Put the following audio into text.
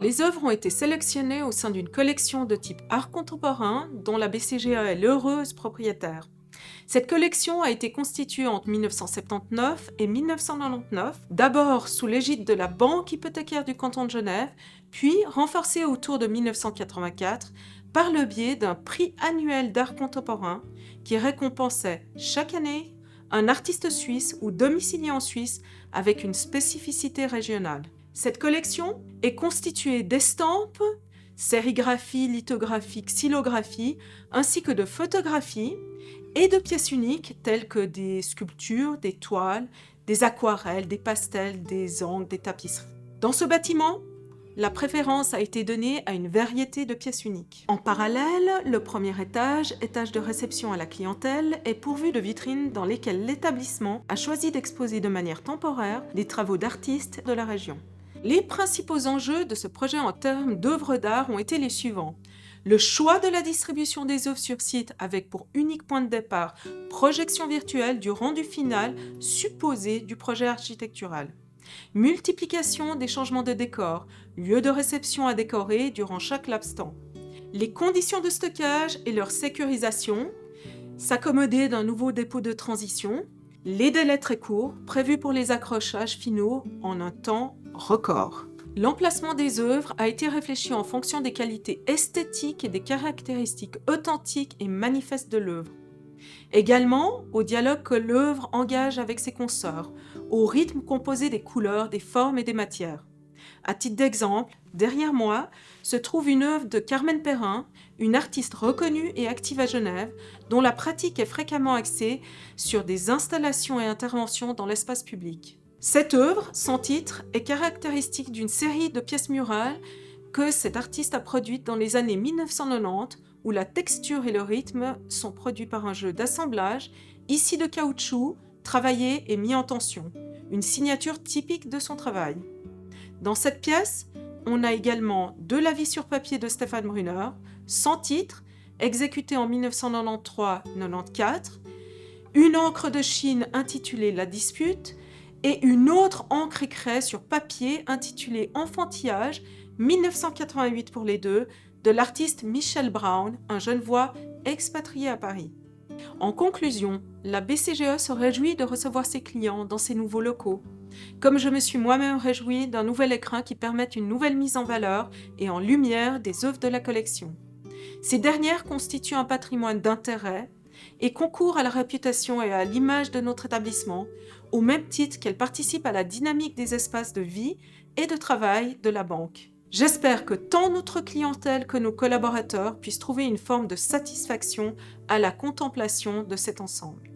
Les œuvres ont été sélectionnées au sein d'une collection de type art contemporain dont la BCGA est l'heureuse propriétaire. Cette collection a été constituée entre 1979 et 1999, d'abord sous l'égide de la Banque hypothécaire du canton de Genève, puis renforcée autour de 1984 par le biais d'un prix annuel d'art contemporain qui récompensait chaque année un artiste suisse ou domicilié en Suisse avec une spécificité régionale. Cette collection est constituée d'estampes, sérigraphies, lithographies, xylographies, ainsi que de photographies et de pièces uniques telles que des sculptures, des toiles, des aquarelles, des pastels, des encres, des tapisseries. Dans ce bâtiment, la préférence a été donnée à une variété de pièces uniques. En parallèle, le premier étage, étage de réception à la clientèle, est pourvu de vitrines dans lesquelles l'établissement a choisi d'exposer de manière temporaire des travaux d'artistes de la région. Les principaux enjeux de ce projet en termes d'œuvres d'art ont été les suivants. Le choix de la distribution des œuvres sur site avec pour unique point de départ projection virtuelle du rendu final supposé du projet architectural. Multiplication des changements de décor, lieu de réception à décorer durant chaque laps temps. Les conditions de stockage et leur sécurisation, s'accommoder d'un nouveau dépôt de transition, les délais très courts prévus pour les accrochages finaux en un temps record. L'emplacement des œuvres a été réfléchi en fonction des qualités esthétiques et des caractéristiques authentiques et manifestes de l'œuvre. Également au dialogue que l'œuvre engage avec ses consoeurs, au rythme composé des couleurs, des formes et des matières. À titre d'exemple, derrière moi se trouve une œuvre de Carmen Perrin, une artiste reconnue et active à Genève, dont la pratique est fréquemment axée sur des installations et interventions dans l'espace public. Cette œuvre, sans titre, est caractéristique d'une série de pièces murales que cet artiste a produites dans les années 1990, où la texture et le rythme sont produits par un jeu d'assemblage, ici de caoutchouc, travaillé et mis en tension, une signature typique de son travail. Dans cette pièce, on a également de la vie sur papier de Stéphane Brunner, sans titre, exécuté en 1993-94, une encre de Chine intitulée La Dispute et une autre encre écrée sur papier intitulée Enfantillage, 1988 pour les deux, de l'artiste Michel Brown, un Genevois expatrié à Paris. En conclusion, la BCGE se réjouit de recevoir ses clients dans ses nouveaux locaux, comme je me suis moi-même réjouie d'un nouvel écrin qui permette une nouvelle mise en valeur et en lumière des œuvres de la collection. Ces dernières constituent un patrimoine d'intérêt et concourent à la réputation et à l'image de notre établissement, au même titre qu'elles participent à la dynamique des espaces de vie et de travail de la banque. J'espère que tant notre clientèle que nos collaborateurs puissent trouver une forme de satisfaction à la contemplation de cet ensemble.